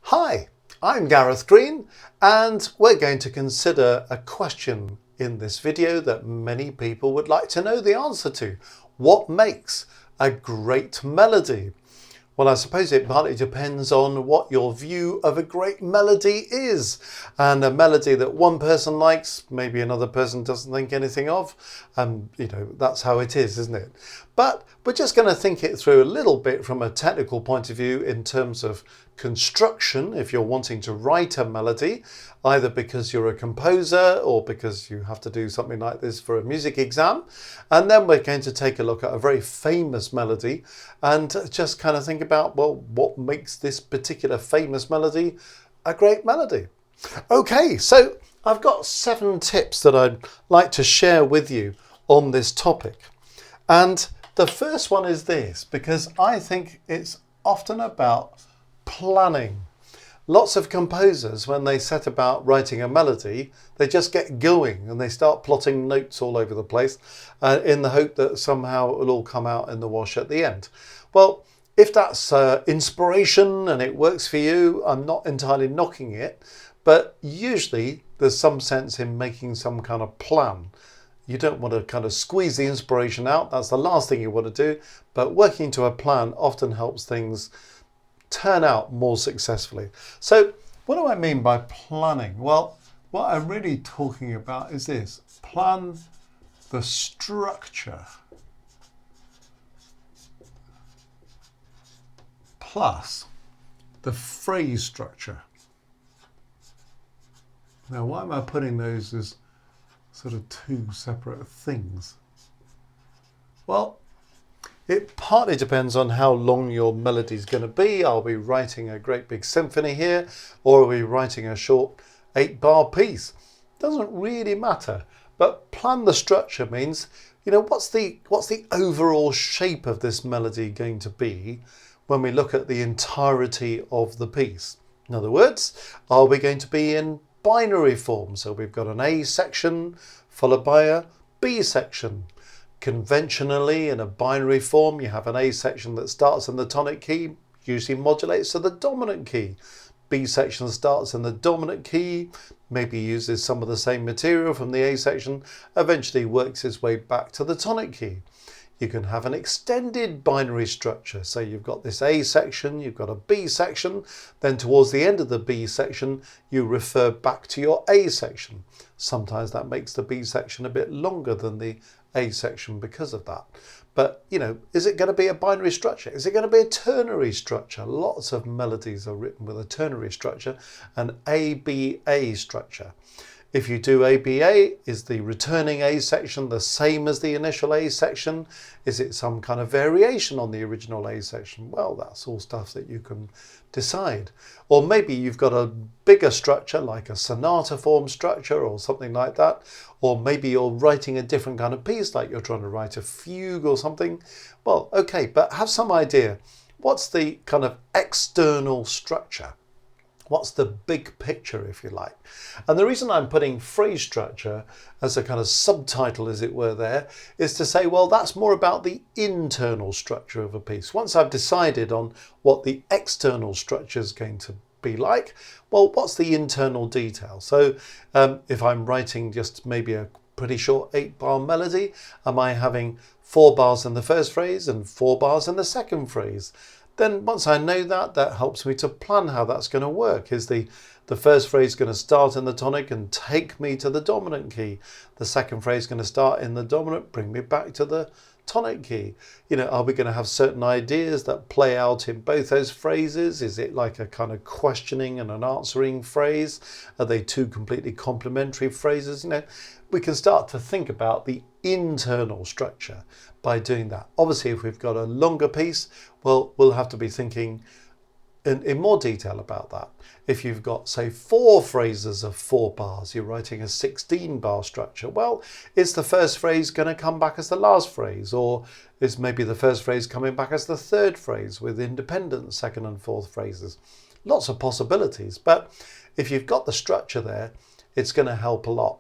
Hi, I'm Gareth Green, and we're going to consider a question in this video that many people would like to know the answer to. What makes a great melody? Well, I suppose it partly depends on what your view of a great melody is. And a melody that one person likes, maybe another person doesn't think anything of. That's how it is, isn't it? But we're just going to think it through a little bit from a technical point of view in terms of construction, if you're wanting to write a melody, either because you're a composer or because you have to do something like this for a music exam. And then we're going to take a look at a very famous melody and just kind of think about, well, what makes this particular famous melody a great melody? Okay, so I've got 7 tips that I'd like to share with you on this topic. And the first one is this, because I think it's often about planning. Lots of composers, when they set about writing a melody, they just get going and they start plotting notes all over the place in the hope that somehow it'll all come out in the wash at the end. Well, if that's inspiration and it works for you, I'm not entirely knocking it, but usually there's some sense in making some kind of plan. You don't want to kind of squeeze the inspiration out. That's the last thing you want to do, but working to a plan often helps things turn out more successfully. So what do I mean by planning? Well, what I'm really talking about is this: plan the structure plus the phrase structure. Now, why am I putting those as sort of 2 separate things? Well, it partly depends on how long your melody is going to be. Are we writing a great big symphony here, or are we writing a short 8-bar piece? Doesn't really matter. But plan the structure means, what's the overall shape of this melody going to be when we look at the entirety of the piece? In other words, are we going to be in binary form? So we've got an A section followed by a B section. Conventionally, in a binary form, you have an A section that starts in the tonic key, usually modulates to the dominant key. B section starts in the dominant key, maybe uses some of the same material from the A section, eventually works its way back to the tonic key. You can have an extended binary structure. So you've got this A section, you've got a B section, then towards the end of the B section, you refer back to your A section. Sometimes that makes the B section a bit longer than the A section because of that. But, is it going to be a binary structure? Is it going to be a ternary structure? Lots of melodies are written with a ternary structure, an ABA structure. If you do ABA, is the returning A section the same as the initial A section? Is it some kind of variation on the original A section? Well, that's all stuff that you can decide. Or maybe you've got a bigger structure like a sonata form structure or something like that. Or maybe you're writing a different kind of piece, like you're trying to write a fugue or something. Well, okay, but have some idea. What's the kind of external structure? What's the big picture, if you like? And the reason I'm putting phrase structure as a kind of subtitle, as it were, there, is to say, well, that's more about the internal structure of a piece. Once I've decided on what the external structure is going to be like, well, what's the internal detail? So if I'm writing just maybe a pretty short 8-bar melody, am I having 4 bars in the first phrase and 4 bars in the second phrase? Then once I know that, that helps me to plan how that's going to work. Is the first phrase going to start in the tonic and take me to the dominant key? The second phrase going to start in the dominant, bring me back to the tonic key? Are we going to have certain ideas that play out in both those phrases? Is it like a kind of questioning and an answering phrase? Are they 2 completely complementary phrases? We can start to think about the internal structure by doing that. Obviously, if we've got a longer piece, well, we'll have to be thinking in more detail about that. If you've got, say, 4 phrases of 4 bars, you're writing a 16-bar structure. Well, is the first phrase going to come back as the last phrase? Or is maybe the first phrase coming back as the third phrase with independent second and fourth phrases? Lots of possibilities. But if you've got the structure there, it's going to help a lot.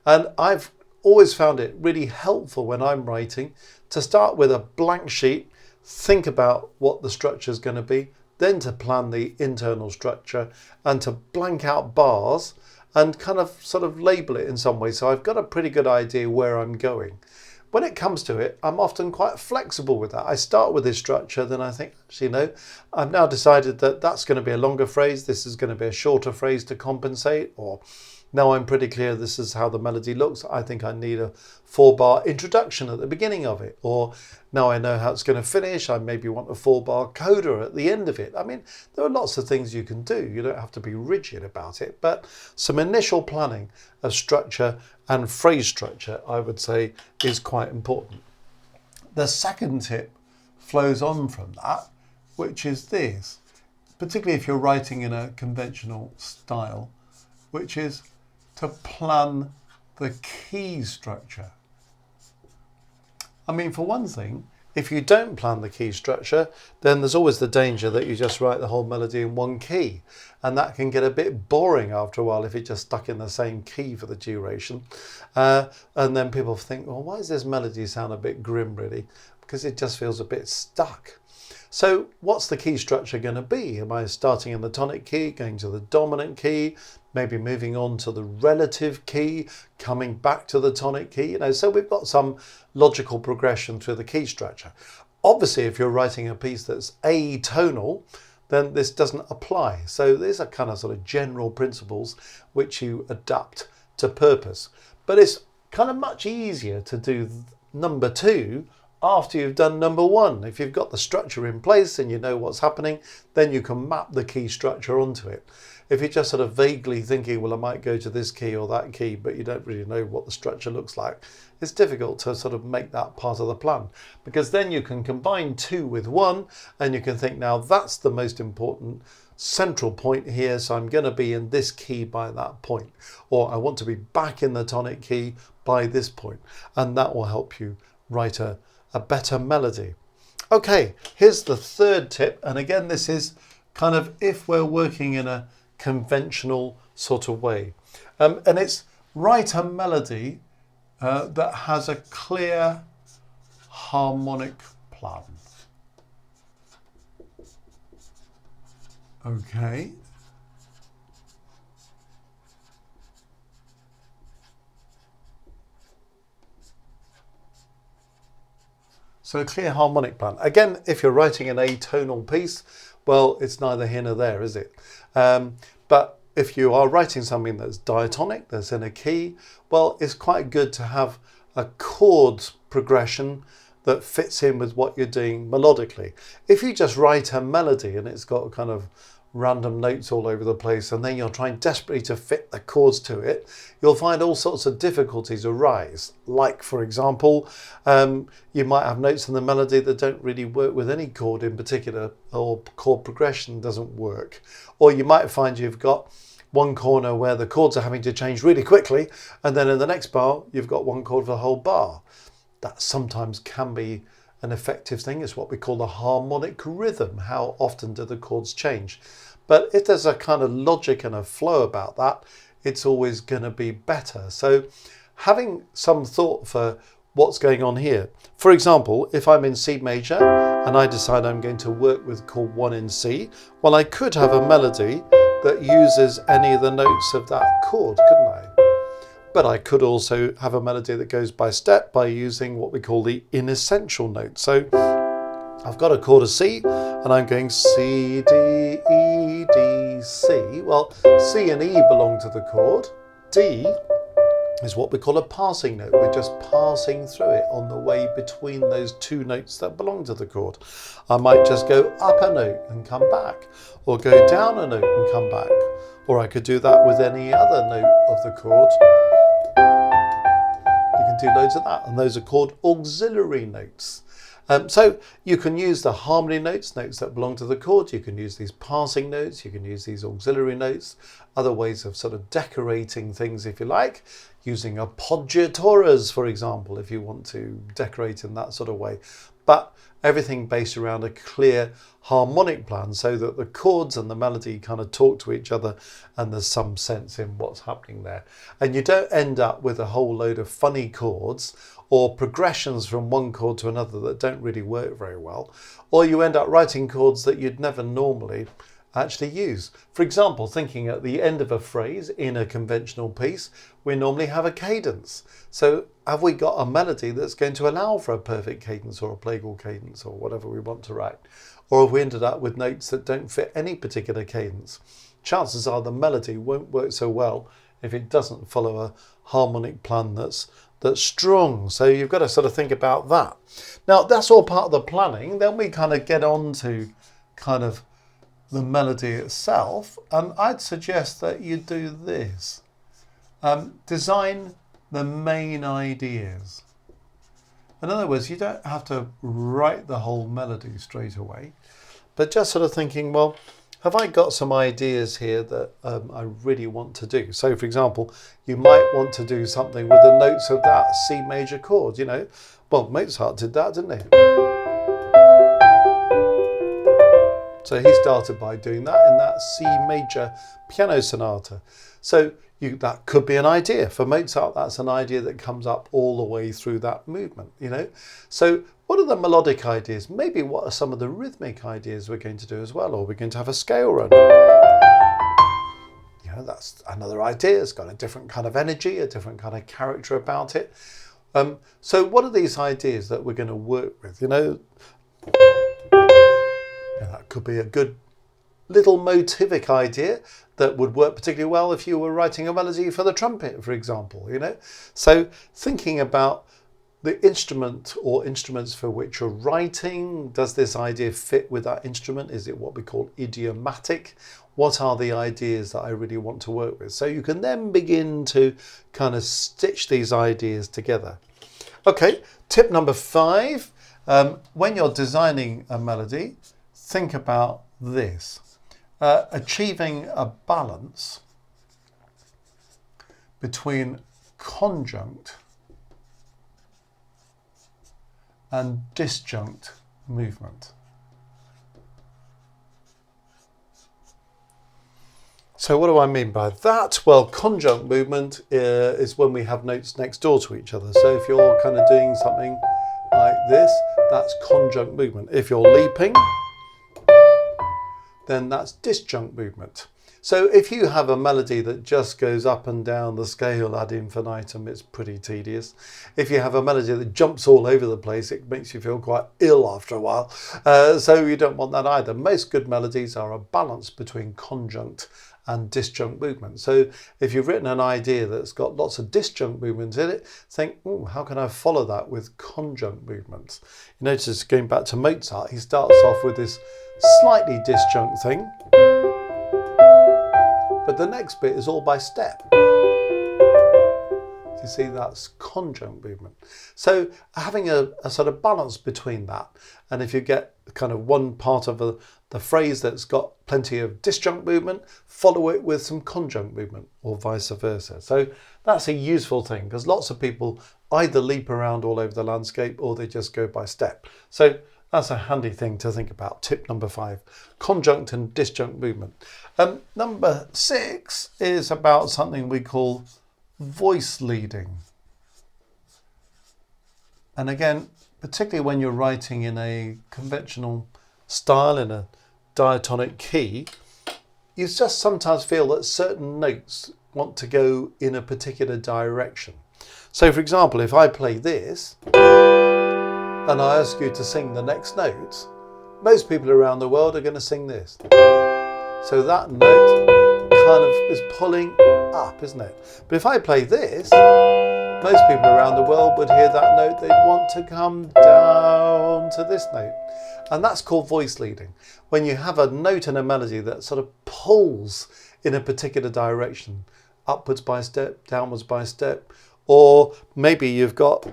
And I've always found it really helpful when I'm writing to start with a blank sheet, think about what the structure is going to be, then to plan the internal structure, and to blank out bars and kind of sort of label it in some way. So I've got a pretty good idea where I'm going. When it comes to it, I'm often quite flexible with that. I start with this structure, then I think, actually, no, I've now decided that that's going to be a longer phrase, this is going to be a shorter phrase to compensate, or now I'm pretty clear this is how the melody looks. I think I need a 4-bar introduction at the beginning of it. Or now I know how it's going to finish, I maybe want a 4-bar coda at the end of it. I mean, there are lots of things you can do. You don't have to be rigid about it. But some initial planning of structure and phrase structure, I would say, is quite important. The second tip flows on from that, which is this, particularly if you're writing in a conventional style, which is to plan the key structure. I mean, for one thing, if you don't plan the key structure, then there's always the danger that you just write the whole melody in one key. And that can get a bit boring after a while if you're just stuck in the same key for the duration. And then people think, well, why does this melody sound a bit grim, really? Because it just feels a bit stuck. So what's the key structure going to be? Am I starting in the tonic key, going to the dominant key, maybe moving on to the relative key, coming back to the tonic key? You know, so we've got some logical progression through the key structure. Obviously, if you're writing a piece that's atonal, then this doesn't apply. So these are kind of sort of general principles which you adapt to purpose. But it's kind of much easier to do number 2 after you've done number 1. If you've got the structure in place and you know what's happening, then you can map the key structure onto it. If you're just sort of vaguely thinking, well, I might go to this key or that key, but you don't really know what the structure looks like, it's difficult to sort of make that part of the plan, because then you can combine 2 with 1 and you can think, now that's the most important central point here, so I'm going to be in this key by that point, or I want to be back in the tonic key by this point, and that will help you write a better melody. Okay, here's the third tip, and again this is kind of if we're working in a conventional sort of way, and it's write a melody that has a clear harmonic plan. Okay. So a clear harmonic plan. Again, if you're writing an atonal piece, well, it's neither here nor there, is it? But if you are writing something that's diatonic, that's in a key, well, it's quite good to have a chord progression that fits in with what you're doing melodically. If you just write a melody and it's got kind of random notes all over the place, and then you're trying desperately to fit the chords to it, you'll find all sorts of difficulties arise. Like, for example, you might have notes in the melody that don't really work with any chord in particular, or chord progression doesn't work. Or you might find you've got one corner where the chords are having to change really quickly, and then in the next bar you've got one chord for the whole bar. That sometimes can be an effective thing. It's what we call the harmonic rhythm. How often do the chords change? But if there's a kind of logic and a flow about that, it's always going to be better. So having some thought for what's going on here. For example, if I'm in C major and I decide I'm going to work with chord 1 in C, well, I could have a melody that uses any of the notes of that chord, couldn't I? But I could also have a melody that goes by step by using what we call the inessential note. So I've got a chord of C and I'm going C, D, E, D, C. Well, C and E belong to the chord. D is what we call a passing note. We're just passing through it on the way between those 2 notes that belong to the chord. I might just go up a note and come back, or go down a note and come back, or I could do that with any other note of the chord. You can do loads of that, and those are called auxiliary notes. So you can use the harmony notes, notes that belong to the chord. You can use these passing notes. You can use these auxiliary notes. Other ways of sort of decorating things, if you like, using appoggiaturas, for example, if you want to decorate in that sort of way. but everything based around a clear harmonic plan so that the chords and the melody kind of talk to each other and there's some sense in what's happening there. And you don't end up with a whole load of funny chords or progressions from one chord to another that don't really work very well, or you end up writing chords that you'd never normally actually use. For example, thinking at the end of a phrase in a conventional piece, we normally have a cadence. So have we got a melody that's going to allow for a perfect cadence or a plagal cadence or whatever we want to write? Or have we ended up with notes that don't fit any particular cadence? Chances are the melody won't work so well if it doesn't follow a harmonic plan that's strong. So you've got to sort of think about that. Now that's all part of the planning. Then we kind of get on to kind of the melody itself, and I'd suggest that you do this. Design the main ideas. In other words, you don't have to write the whole melody straight away, but just sort of thinking, well, have I got some ideas here that I really want to do? So for example, you might want to do something with the notes of that C major chord, you know. Well, Mozart did that, didn't he? So he started by doing that in that C major piano sonata. So that could be an idea. For Mozart, that's an idea that comes up all the way through that movement, you know. So what are the melodic ideas? Maybe what are some of the rhythmic ideas we're going to do as well? Or we're going to have a scale run. You know, that's another idea. It's got a different kind of energy, a different kind of character about it. So what are these ideas that we're going to work with, you know? That could be a good little motivic idea that would work particularly well if you were writing a melody for the trumpet, for example, you know. So thinking about the instrument or instruments for which you're writing, does this idea fit with that instrument? Is it what we call idiomatic? What are the ideas that I really want to work with? So you can then begin to kind of stitch these ideas together. Okay, tip number 5, when you're designing a melody, think about this. Achieving a balance between conjunct and disjunct movement. So what do I mean by that? Well, conjunct movement is when we have notes next door to each other. So if you're kind of doing something like this, that's conjunct movement. If you're leaping, then that's disjunct movement. So if you have a melody that just goes up and down the scale ad infinitum, it's pretty tedious. If you have a melody that jumps all over the place, it makes you feel quite ill after a while. So you don't want that either. Most good melodies are a balance between conjunct and disjunct movement. So if you've written an idea that's got lots of disjunct movements in it, think, oh, how can I follow that with conjunct movements? You notice, going back to Mozart, he starts off with this slightly disjunct thing, but the next bit is all by step. You see, that's conjunct movement. So having a sort of balance between that, and if you get kind of one part of the phrase that's got plenty of disjunct movement, follow it with some conjunct movement, or vice versa. So that's a useful thing, because lots of people either leap around all over the landscape or they just go by step. So that's a handy thing to think about. Tip number 5, conjunct and disjunct movement. Number 6 is about something we call voice leading. And again, particularly when you're writing in a conventional style, in a diatonic key, you just sometimes feel that certain notes want to go in a particular direction. So for example, if I play this and I ask you to sing the next note, most people around the world are going to sing this. So that note kind of is pulling up, isn't it? But if I play this, most people around the world would hear that note, they'd want to come down to this note. And that's called voice leading. When you have a note in a melody that sort of pulls in a particular direction, upwards by step, downwards by step, or maybe you've got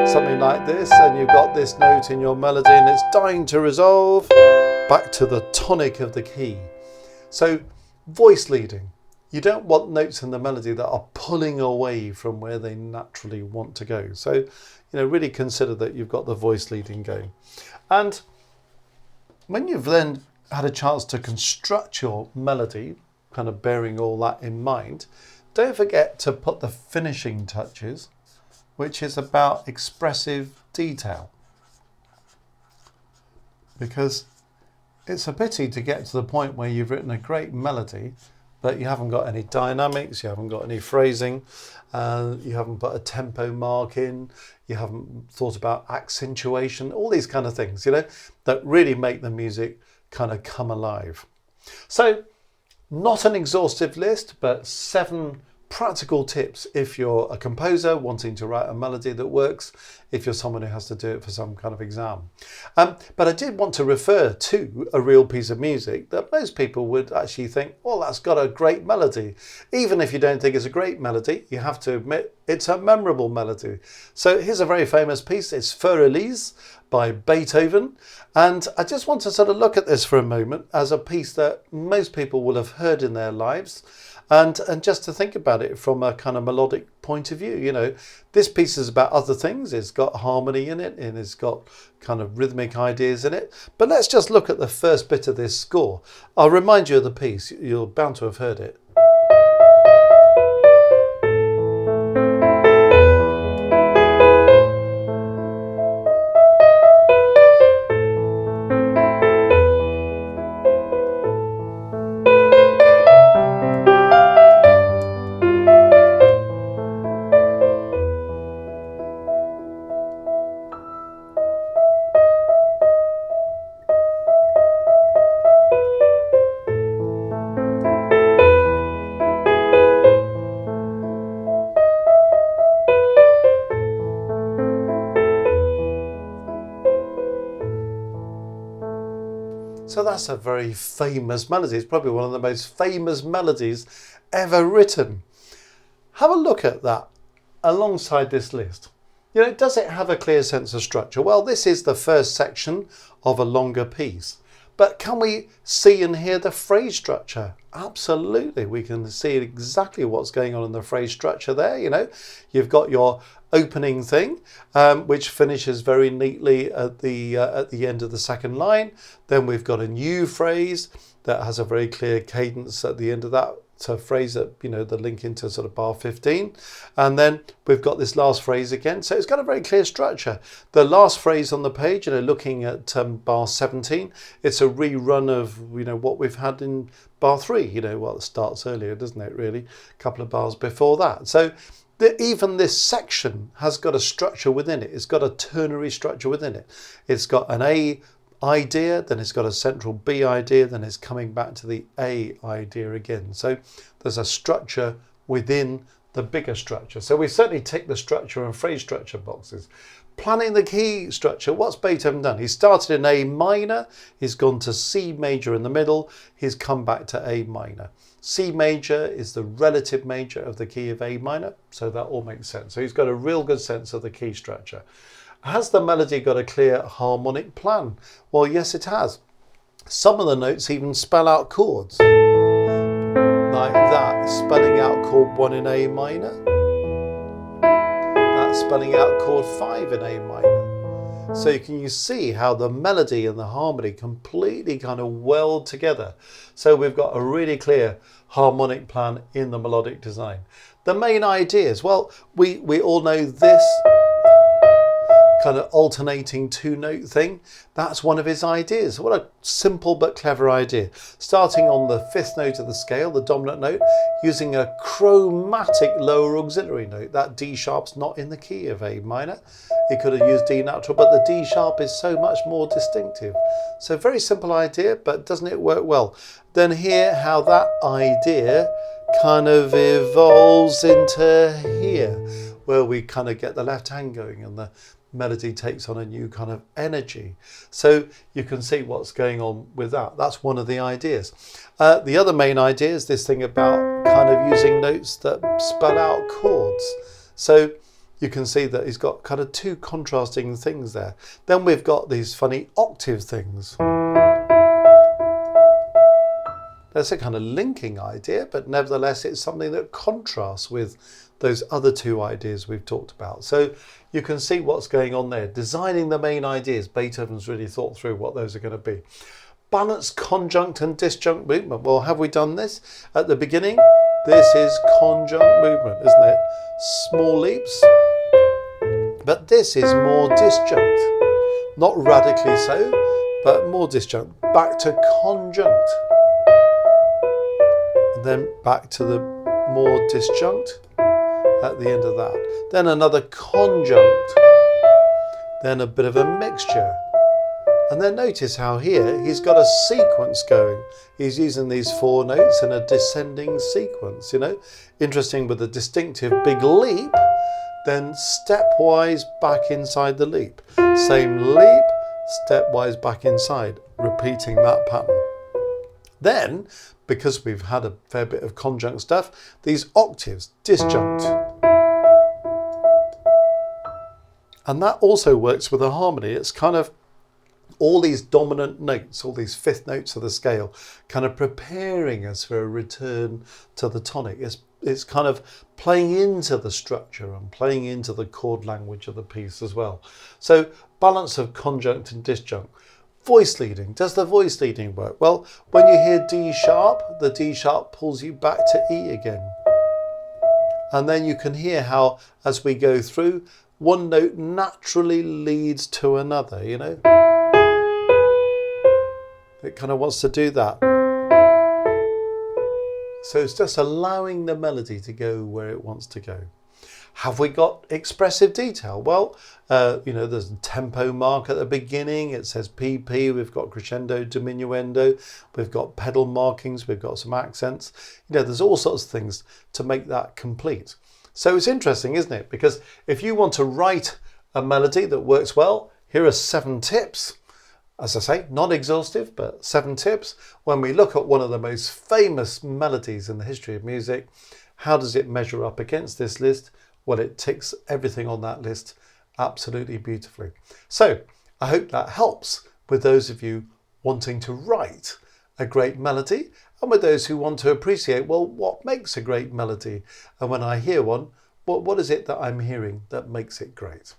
something like this and you've got this note in your melody and it's dying to resolve back to the tonic of the key. So voice leading. You don't want notes in the melody that are pulling away from where they naturally want to go. So, really consider that you've got the voice leading going. And when you've then had a chance to construct your melody, kind of bearing all that in mind, don't forget to put the finishing touches, which is about expressive detail. Because it's a pity to get to the point where you've written a great melody, but you haven't got any dynamics, you haven't got any phrasing, you haven't put a tempo mark in, you haven't thought about accentuation, all these kind of things, that really make the music kind of come alive. So, not an exhaustive list, but 7 practical tips if you're a composer wanting to write a melody that works, if you're someone who has to do it for some kind of exam. But I did want to refer to a real piece of music that most people would actually think, well, that's got a great melody. Even if you don't think it's a great melody, you have to admit it's a memorable melody. So here's a very famous piece. It's For Elise by Beethoven. And I just want to sort of look at this for a moment as a piece that most people will have heard in their lives. And just to think about it from a kind of melodic point of view, this piece is about other things. It's got harmony in it and it's got kind of rhythmic ideas in it. But let's just look at the first bit of this score. I'll remind you of the piece. You're bound to have heard it. So that's a very famous melody. It's probably one of the most famous melodies ever written. Have a look at that alongside this list. Does it have a clear sense of structure? Well, this is the first section of a longer piece. But can we see and hear the phrase structure? Absolutely. We can see exactly what's going on in the phrase structure there. You've got your opening thing, which finishes very neatly at the end of the second line. Then we've got a new phrase that has a very clear cadence at the end of that phrase that, the link into sort of bar 15. And then we've got this last phrase again. So it's got a very clear structure. The last phrase on the page, looking at bar 17, it's a rerun of, what we've had in bar 3. Well, it starts earlier, doesn't it, really? A couple of bars before that. So even this section has got a structure within it. It's got a ternary structure within it. It's got an A idea, then it's got a central B idea, then it's coming back to the A idea again. So there's a structure within the bigger structure. So we certainly tick the structure and phrase structure boxes. Planning the key structure, what's Beethoven done? He started in A minor, he's gone to C major in the middle, he's come back to A minor. C major is the relative major of the key of A minor, so that all makes sense. So he's got a real good sense of the key structure. Has the melody got a clear harmonic plan? Well, yes, it has. Some of the notes even spell out chords. Like that, spelling out chord 1 in A minor. That's spelling out chord 5 in A minor. So you see how the melody and the harmony completely kind of weld together. So we've got a really clear harmonic plan in the melodic design. The main ideas, well, we all know this kind of alternating 2-note thing. That's one of his ideas. What a simple but clever idea. Starting on the 5th note of the scale, the dominant note, using a chromatic lower auxiliary note. That D sharp's not in the key of A minor. He could have used D natural, but the D sharp is so much more distinctive. So very simple idea, but doesn't it work well? Then hear how that idea kind of evolves into here, where we kind of get the left hand going and the melody takes on a new kind of energy. So you can see what's going on with that. That's one of the ideas. The other main idea is this thing about kind of using notes that spell out chords. So you can see that he's got kind of 2 contrasting things there. Then we've got these funny octave things. There's a kind of linking idea, but nevertheless it's something that contrasts with those other two ideas we've talked about. So you can see what's going on there. Designing the main ideas, Beethoven's really thought through what those are going to be. Balanced conjunct and disjunct movement. Well, have we done this at the beginning? This is conjunct movement, isn't it? Small leaps. But this is more disjunct. Not radically so, but more disjunct. Back to conjunct. And then back to the more disjunct at the end of that. Then another conjunct. Then a bit of a mixture. And then notice how here he's got a sequence going. He's using these 4 notes in a descending sequence, you know. Interesting, with a distinctive big leap, then stepwise back inside the leap. Same leap, stepwise back inside, repeating that pattern. Then, because we've had a fair bit of conjunct stuff, these octaves, disjunct. And that also works with a harmony. It's kind of all these dominant notes, all these 5th notes of the scale, kind of preparing us for a return to the tonic. It's kind of playing into the structure and playing into the chord language of the piece as well. So balance of conjunct and disjunct. Voice leading. Does the voice leading work? Well, when you hear D sharp, the D sharp pulls you back to E again. And then you can hear how, as we go through, one note naturally leads to another, you know. It kind of wants to do that. So it's just allowing the melody to go where it wants to go. Have we got expressive detail? Well, you know, there's a tempo mark at the beginning. It says PP. We've got crescendo, diminuendo. We've got pedal markings. We've got some accents. You know, there's all sorts of things to make that complete. So it's interesting, isn't it? Because if you want to write a melody that works well, here are 7 tips. As I say, not exhaustive, but 7 tips. When we look at one of the most famous melodies in the history of music, how does it measure up against this list? Well, it ticks everything on that list absolutely beautifully. So I hope that helps with those of you wanting to write a great melody, and with those who want to appreciate, well, what makes a great melody? And when I hear one, what is it that I'm hearing that makes it great?